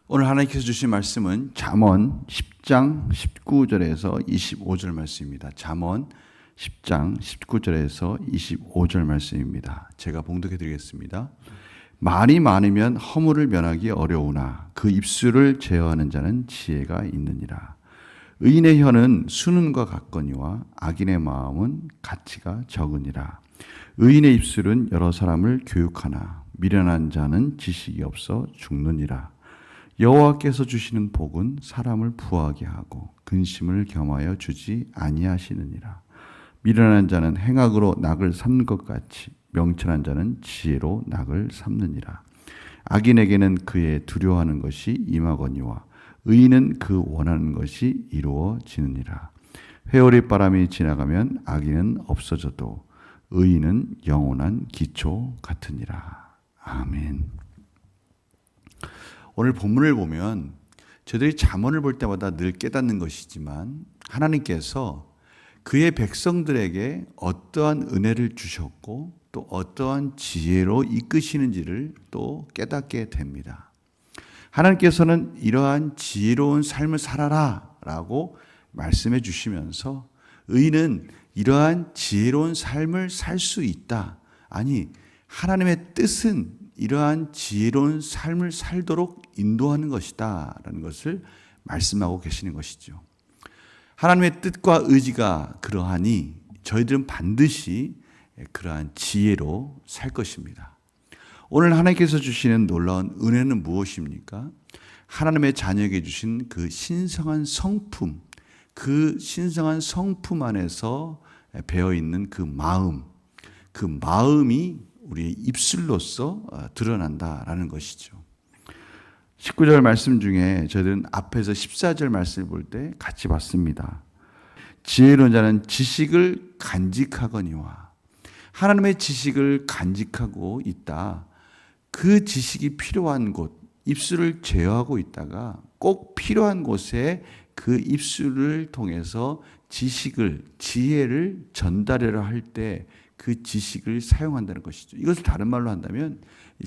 오늘 하나님께서 주신 말씀은 잠언 10장 19절에서 25절 말씀입니다. 잠언 10장 19절에서 25절 말씀입니다. 제가 봉독해 드리겠습니다. 말이 많으면 허물을 면하기 어려우나 그 입술을 제어하는 자는 지혜가 있느니라. 의인의 혀는 수는과 같거니와 악인의 마음은 가치가 적으니라. 의인의 입술은 여러 사람을 교육하나 미련한 자는 지식이 없어 죽느니라. 여호와께서 주시는 복은 사람을 부하게 하고 근심을 겸하여 주지 아니하시느니라. 미련한 자는 행악으로 낙을 삼는 것 같이 명철한 자는 지혜로 낙을 삼느니라. 악인에게는 그의 두려워하는 것이 임하거니와 의인은 그 원하는 것이 이루어지느니라. 회오리 바람이 지나가면 악인은 없어져도 의인은 영원한 기초 같으니라. 아멘. 오늘 본문을 보면 저들이 잠언을 볼 때마다 늘 깨닫는 것이지만 하나님께서 그의 백성들에게 어떠한 은혜를 주셨고 또 어떠한 지혜로 이끄시는지를 또 깨닫게 됩니다. 하나님께서는 이러한 지혜로운 삶을 살아라 라고 말씀해 주시면서 의인은 이러한 지혜로운 삶을 살 수 있다. 아니, 하나님의 뜻은 이러한 지혜로운 삶을 살도록 인도하는 것이다 라는 것을 말씀하고 계시는 것이죠. 하나님의 뜻과 의지가 그러하니 저희들은 반드시 그러한 지혜로 살 것입니다. 오늘 하나님께서 주시는 놀라운 은혜는 무엇입니까? 하나님의 자녀에게 주신 그 신성한 성품, 그 신성한 성품 안에서 배어있는 그 마음이 우리의 입술로서 드러난다라는 것이죠. 19절 말씀 중에 저희들은 앞에서 14절 말씀을 볼 때 같이 봤습니다. 지혜로운 자는 지식을 간직하거니와 하나님의 지식을 간직하고 있다. 그 지식이 필요한 곳, 입술을 제어하고 있다가 꼭 필요한 곳에 그 입술을 통해서 지혜를 전달하려 할 때 그 지식을 사용한다는 것이죠. 이것을 다른 말로 한다면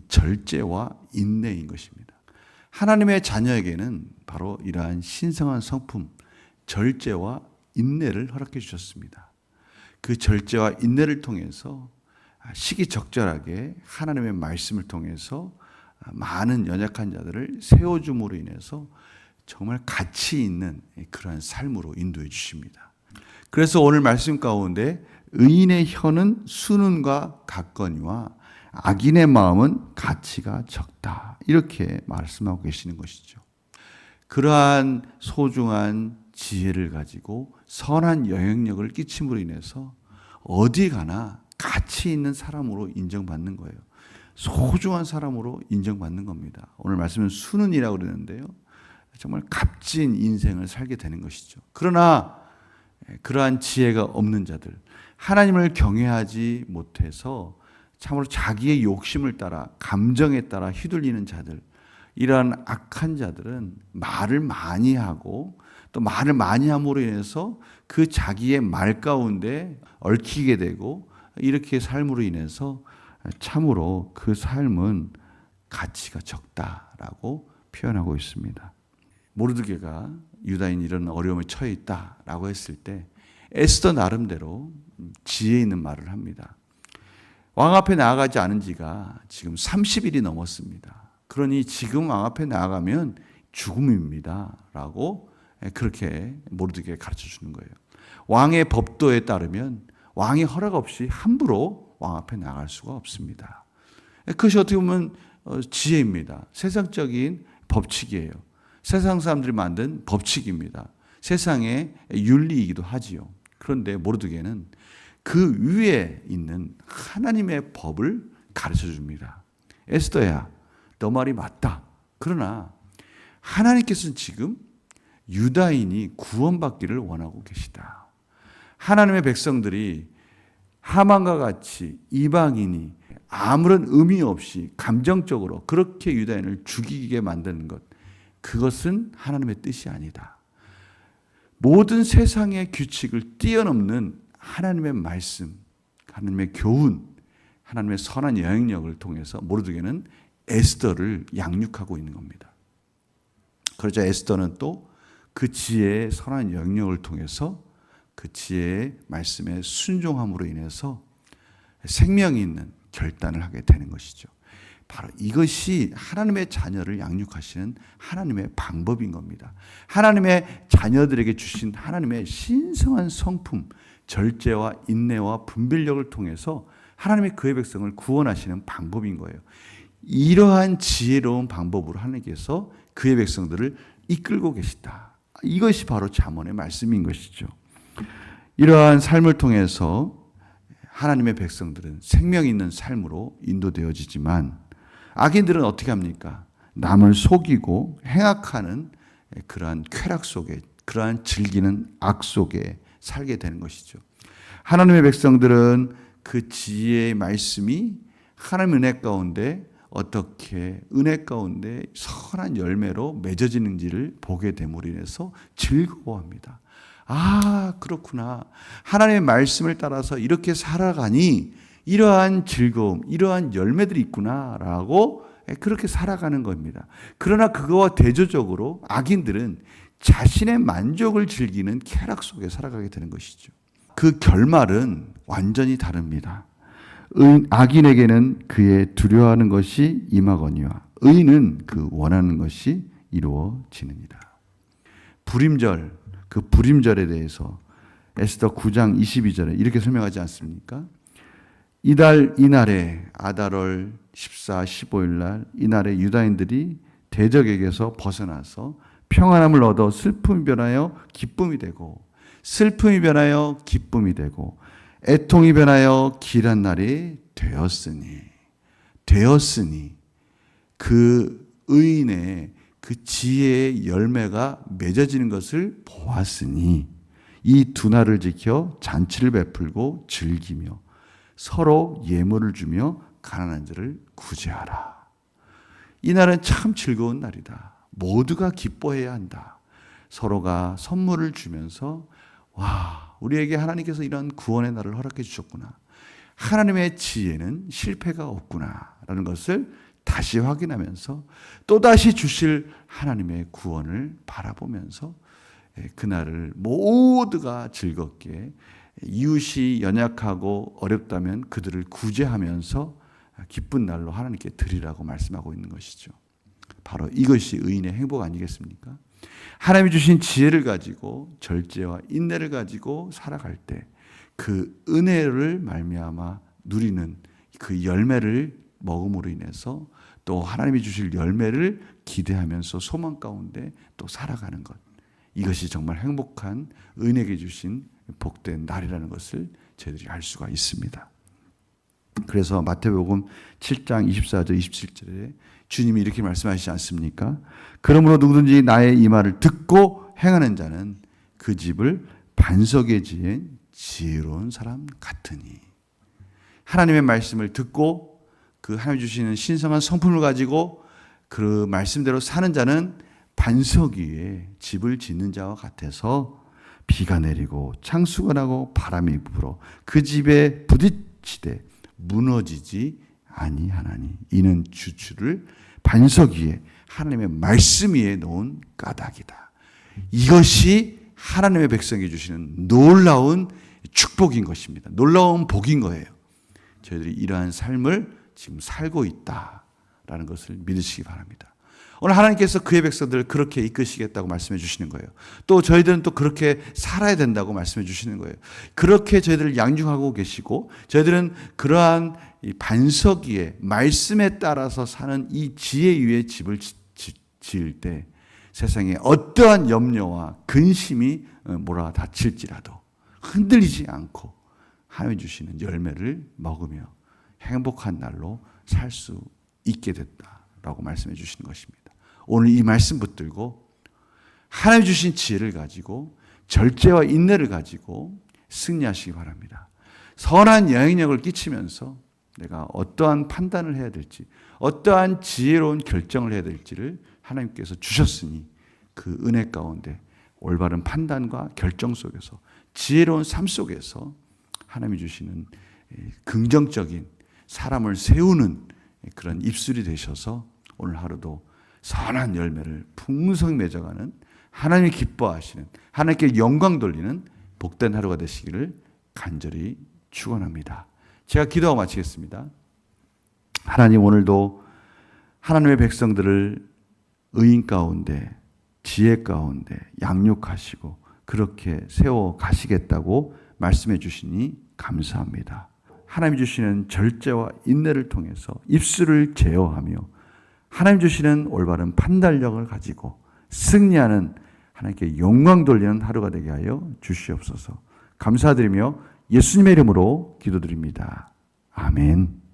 절제와 인내인 것입니다. 하나님의 자녀에게는 바로 이러한 신성한 성품, 절제와 인내를 허락해 주셨습니다. 그 절제와 인내를 통해서 시기적절하게 하나님의 말씀을 통해서 많은 연약한 자들을 세워줌으로 인해서 정말 가치 있는 그러한 삶으로 인도해 주십니다. 그래서 오늘 말씀 가운데 의인의 혀는 수는과 같거니와 악인의 마음은 가치가 적다. 이렇게 말씀하고 계시는 것이죠. 그러한 소중한 지혜를 가지고 선한 영향력을 끼침으로 인해서 어디 가나 가치 있는 사람으로 인정받는 거예요. 소중한 사람으로 인정받는 겁니다. 오늘 말씀은 수는이라고 그러는데요. 정말 값진 인생을 살게 되는 것이죠. 그러나 그러한 지혜가 없는 자들, 하나님을 경외하지 못해서 참으로 자기의 욕심을 따라 감정에 따라 휘둘리는 자들, 이러한 악한 자들은 말을 많이 하고 또 말을 많이 함으로 인해서 그 자기의 말 가운데 얽히게 되고 이렇게 삶으로 인해서 참으로 그 삶은 가치가 적다라고 표현하고 있습니다. 모르드게가 유다인이 이런 어려움에 처해 있다라고 했을 때 에스더 나름대로 지혜 있는 말을 합니다. 왕 앞에 나아가지 않은 지가 지금 30일이 넘었습니다. 그러니 지금 왕 앞에 나아가면 죽음입니다 라고 그렇게 모르드게가 가르쳐 주는 거예요. 왕의 법도에 따르면 왕의 허락 없이 함부로 왕 앞에 나갈 수가 없습니다. 그것이 어떻게 보면 지혜입니다. 세상적인 법칙이에요. 세상 사람들이 만든 법칙입니다. 세상의 윤리이기도 하지요. 그런데 모르드게는 그 위에 있는 하나님의 법을 가르쳐 줍니다. 에스더야, 너 말이 맞다. 그러나 하나님께서는 지금 유다인이 구원받기를 원하고 계시다. 하나님의 백성들이 하만과 같이 이방인이 아무런 의미 없이 감정적으로 그렇게 유다인을 죽이게 만드는 것, 그것은 하나님의 뜻이 아니다. 모든 세상의 규칙을 뛰어넘는 하나님의 말씀, 하나님의 교훈, 하나님의 선한 영향력을 통해서 모르드게는 에스더를 양육하고 있는 겁니다. 그러자 에스더는 또 그 지혜의 선한 영역을 통해서 그 지혜의 말씀에 순종함으로 인해서 생명이 있는 결단을 하게 되는 것이죠. 바로 이것이 하나님의 자녀를 양육하시는 하나님의 방법인 겁니다. 하나님의 자녀들에게 주신 하나님의 신성한 성품, 절제와 인내와 분별력을 통해서 하나님의 그의 백성을 구원하시는 방법인 거예요. 이러한 지혜로운 방법으로 하나님께서 그의 백성들을 이끌고 계시다. 이것이 바로 잠언의 말씀인 것이죠. 이러한 삶을 통해서 하나님의 백성들은 생명 있는 삶으로 인도되어지지만 악인들은 어떻게 합니까? 남을 속이고 행악하는 그러한 쾌락 속에, 그러한 즐기는 악 속에 살게 되는 것이죠. 하나님의 백성들은 그 지혜의 말씀이 하나님 은혜 가운데 어떻게 은혜 가운데 선한 열매로 맺어지는지를 보게 됨으로 인해서 즐거워합니다. 아, 그렇구나. 하나님의 말씀을 따라서 이렇게 살아가니 이러한 즐거움, 이러한 열매들이 있구나라고 그렇게 살아가는 겁니다. 그러나 그거와 대조적으로 악인들은 자신의 만족을 즐기는 쾌락 속에 살아가게 되는 것이죠. 그 결말은 완전히 다릅니다. 악인에게는 그의 두려워하는 것이 임하거니와 의인은 그 원하는 것이 이루어지느니라. 불임절, 그 불임절에 대해서 에스더 9장 22절에 이렇게 설명하지 않습니까? 이달 이날에 아달월 14, 15일 날 이날에 유다인들이 대적에게서 벗어나서 평안함을 얻어 슬픔이 변하여 기쁨이 되고 슬픔이 변하여 기쁨이 되고 애통이 변하여 길한 날이 되었으니 그 의인의 그 지혜의 열매가 맺어지는 것을 보았으니 이 두 날을 지켜 잔치를 베풀고 즐기며 서로 예물을 주며 가난한 자를 구제하라. 이 날은 참 즐거운 날이다. 모두가 기뻐해야 한다. 서로가 선물을 주면서 와, 우리에게 하나님께서 이런 구원의 날을 허락해 주셨구나. 하나님의 지혜는 실패가 없구나 라는 것을 다시 확인하면서 또다시 주실 하나님의 구원을 바라보면서 그날을 모두가 즐겁게 이웃이 연약하고 어렵다면 그들을 구제하면서 기쁜 날로 하나님께 드리라고 말씀하고 있는 것이죠. 바로 이것이 의인의 행복 아니겠습니까? 하나님이 주신 지혜를 가지고 절제와 인내를 가지고 살아갈 때 그 은혜를 말미암아 누리는 그 열매를 먹음으로 인해서 또 하나님이 주실 열매를 기대하면서 소망 가운데 또 살아가는 것. 이것이 정말 행복한 은혜에게 주신 복된 날이라는 것을 저희들이 알 수가 있습니다. 그래서 마태복음 7장 24절 27절에 주님이 이렇게 말씀하시지 않습니까? 그러므로 누구든지 나의 이 말을 듣고 행하는 자는 그 집을 반석에 지은 지혜로운 사람 같으니. 하나님의 말씀을 듣고 그 하나님 주시는 신성한 성품을 가지고 그 말씀대로 사는 자는 반석 위에 집을 짓는 자와 같아서 비가 내리고 창수가 나고 바람이 불어 그 집에 부딪히되 무너지지 아니하나니 이는 주추를 반석 위에 하나님의 말씀 위에 놓은 까닭이다. 이것이 하나님의 백성에게 주시는 놀라운 축복인 것입니다. 놀라운 복인 거예요. 저희들이 이러한 삶을 지금 살고 있다라는 것을 믿으시기 바랍니다. 오늘 하나님께서 그의 백성들을 그렇게 이끄시겠다고 말씀해 주시는 거예요. 또 저희들은 또 그렇게 살아야 된다고 말씀해 주시는 거예요. 그렇게 저희들을 양육하고 계시고 저희들은 그러한 이 반석 위에 말씀에 따라서 사는 이 지혜 위에 집을 지을 때 세상에 어떠한 염려와 근심이 몰아닥칠지라도 흔들리지 않고 하나님 주시는 열매를 먹으며 행복한 날로 살 수 있게 됐다라고 말씀해 주시는 것입니다. 오늘 이 말씀 붙들고 하나님 주신 지혜를 가지고 절제와 인내를 가지고 승리하시기 바랍니다. 선한 영향력을 끼치면서 내가 어떠한 판단을 해야 될지 어떠한 지혜로운 결정을 해야 될지를 하나님께서 주셨으니 그 은혜 가운데 올바른 판단과 결정 속에서 지혜로운 삶 속에서 하나님이 주시는 긍정적인 사람을 세우는 그런 입술이 되셔서 오늘 하루도 선한 열매를 풍성히 맺어가는 하나님이 기뻐하시는, 하나님께 영광 돌리는 복된 하루가 되시기를 간절히 축원합니다. 제가 기도하고 마치겠습니다. 하나님, 오늘도 하나님의 백성들을 의인 가운데, 지혜 가운데 양육하시고 그렇게 세워 가시겠다고 말씀해 주시니 감사합니다. 하나님 주시는 절제와 인내를 통해서 입술을 제어하며 하나님 주시는 올바른 판단력을 가지고 승리하는, 하나님께 영광 돌리는 하루가 되게 하여 주시옵소서. 감사드리며 예수님의 이름으로 기도드립니다. 아멘.